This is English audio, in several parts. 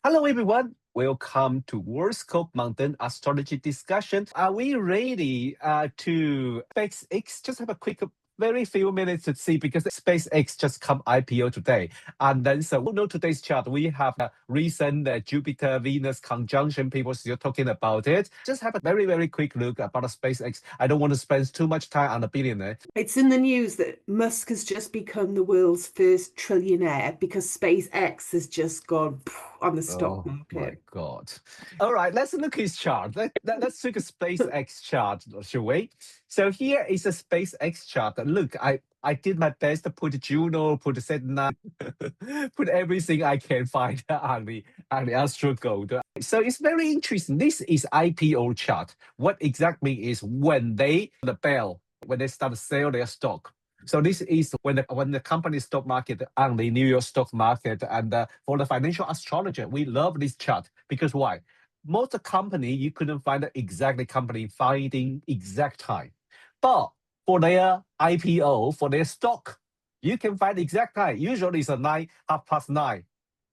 Hello, everyone. Welcome to World Scope Mountain Astrology Discussion. Are we ready to SpaceX? Just have a quick, very few minutes to see because SpaceX just come IPO today. And then, so we'll know today's chart. We have a recent Jupiter-Venus conjunction. People still talking about it. Just have a very, very quick look about SpaceX. I don't want to spend too much time on the billionaire. It's in the news that Musk has just become the world's first trillionaire because SpaceX has just gone on the stock market. Oh my God. All right, let's look at his chart. Let's look at SpaceX chart, shall we? So here is a SpaceX chart. Look, I did my best to put Juno, put Sedna, put everything I can find on the Astro Gold. So it's very interesting. This is IPO chart. What exactly is when they start to sell their stock. So this is when the company stock market on the New York stock market, and for the financial astrologer, we love this chart because why? Most company you couldn't find the exact company finding exact time, but for their IPO, for their stock, you can find exact time. Usually it's a 9:30,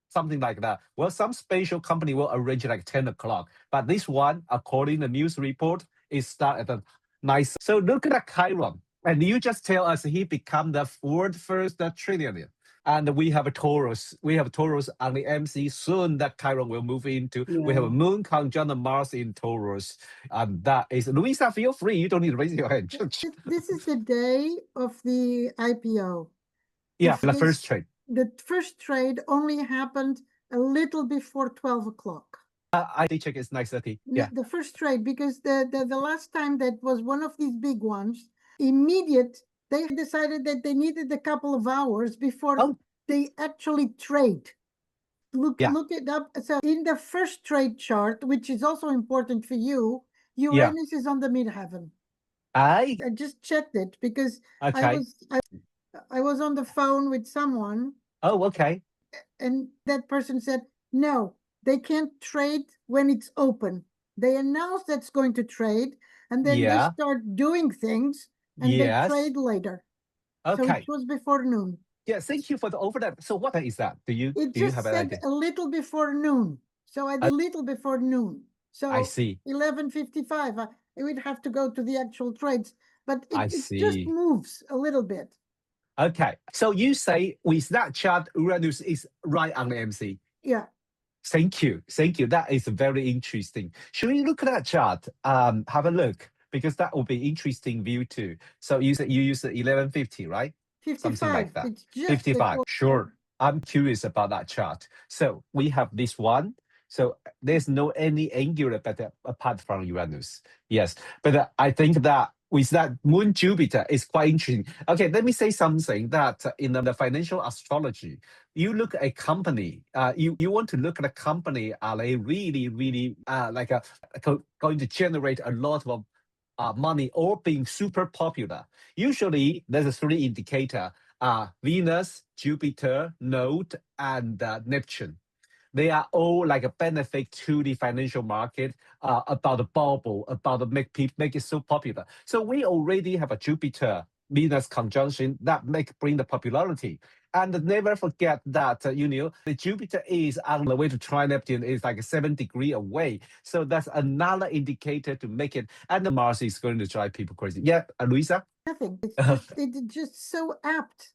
something like that. Well, some special company will arrange like 10 o'clock, but this one, according to the news report, is start at a nice. So look at Chiron. And you just tell us he become the first trillionaire. And we have a Taurus. We have Taurus on the MC. Soon that Chiron will move into. Yeah. We have a Moon conjunct Mars in Taurus. And that is, Luisa, feel free. You don't need to raise your hand. This is the day of the IPO. Yeah, the first trade. The first trade only happened a little before 12 o'clock. I did check it's 9:30. Yeah. The first trade, because the last time that was one of these big ones, they decided that they needed a couple of hours before they actually trade. Look it up. So in the first trade chart, which is also important for you, Uranus is on the midheaven. I just checked it because I was on the phone with someone. Oh, okay. And that person said, no, they can't trade when it's open. They announce that's going to trade, and then they start doing things. And they trade later. Okay. So it was before noon. Yeah, thank you for the overlap. So what is that? Do you have an idea? A little before noon. So a little before noon. So I see. 11:55. I would have to go to the actual trades, but it just moves a little bit. Okay. So you say with that chart, Uranus is right on the MC. Yeah. Thank you. Thank you. That is very interesting. Should we look at that chart? Have a look. Because that will be interesting view too. So you use the 11:50, right? 55. Something like that. It's just 55. Sure. I'm curious about that chart. So we have this one. So there's no any angular apart from Uranus. Yes. But I think that with that Moon Jupiter is quite interesting. Okay, let me say something that in the financial astrology, you look at a company, you want to look at a company, are they really, really going to generate a lot of money or being super popular. Usually there's a three indicator, Venus, Jupiter, Node, and Neptune. They are all like a benefit to the financial market about the bubble, about the make it so popular. So we already have a Jupiter Venus conjunction that bring the popularity. And never forget that, the Jupiter is on the way to try Neptune, is like 7 degrees away. So that's another indicator to make it. And the Mars is going to drive people crazy. Yeah, Luisa? Nothing. It's just so apt.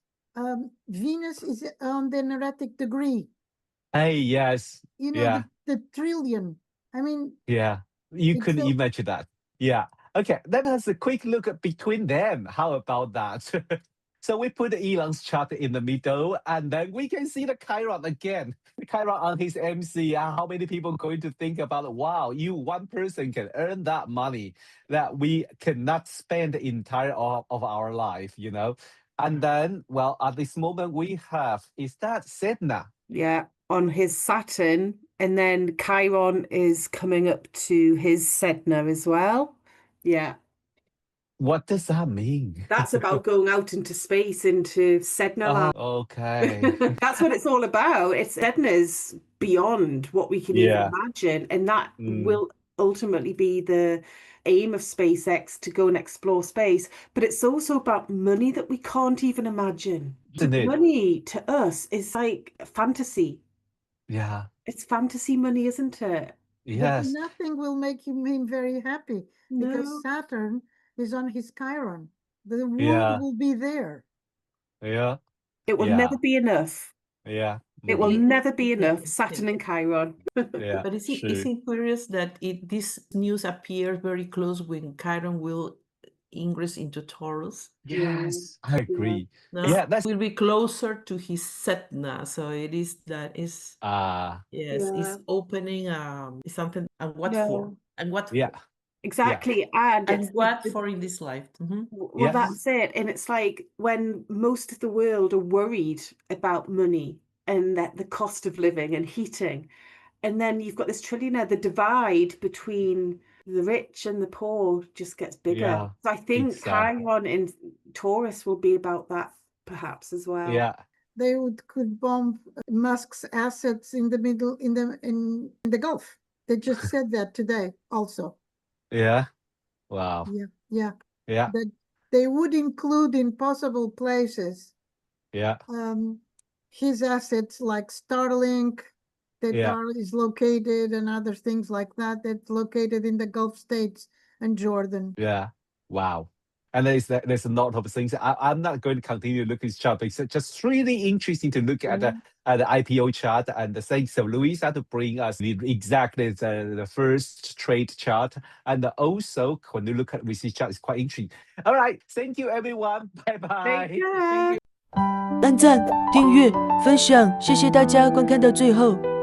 Venus is on the Neretic degree. Hey, yes. The trillion. I mean. Yeah, you couldn't imagine that. Yeah. Okay, let us a quick look at between them. How about that? So we put Elon's chart in the middle, and then we can see the Chiron again. The Chiron on his MC. How many people are going to think about, wow, one person can earn that money that we cannot spend the entire of our life, And then, well, at this moment we have, is that Sedna? Yeah, on his Saturn. And then Chiron is coming up to his Sedna as well. Yeah. What does that mean? That's about going out into space, into Sedna land. Okay. That's what it's all about. Sedna's beyond what we can even imagine. And that will ultimately be the aim of SpaceX, to go and explore space. But it's also about money that we can't even imagine. Money to us is like fantasy. Yeah. It's fantasy money, isn't it? Yes. But nothing will make him very happy because No. Saturn is on his Chiron. The world Yeah. will be there. Yeah. It will Yeah. never be enough. Yeah. It will Mhm. never be enough. Saturn and Chiron. Yeah. But is True. it curious that this news appears very close when Chiron will ingress into Taurus? Yes, I agree. No, Yeah, that's will be closer to his Setna, so it is that is yes, Yeah. it's opening is something, and what Yeah. for, and what yeah. for, Exactly. And and it's what for in this life. well, Yes. that's it. And it's like when most of the world are worried about money and that the cost of living and heating, and then you've got this trillionaire, the divide between the rich and the poor just gets bigger. Yeah, So I think exactly. Chiron in Taurus will be about that perhaps as well. Yeah. They could bomb Musk's assets in the middle in the Gulf. They just said that today also. Yeah. Wow. Yeah. Yeah. That they would include in possible places Yeah. his assets like Starlink that is located and other things like that that's located in the Gulf states and Jordan. Yeah. Wow. And there's a lot of things. I'm not going to continue to look at this chart, but it's just really interesting to look at the IPO chart. And thanks to Louisa to bring us exactly the first trade chart. And also, when you look at this chart, it's quite interesting. All right. Thank you, everyone. Bye bye. Take care. 按赞、订阅、分享，谢谢大家观看到最后。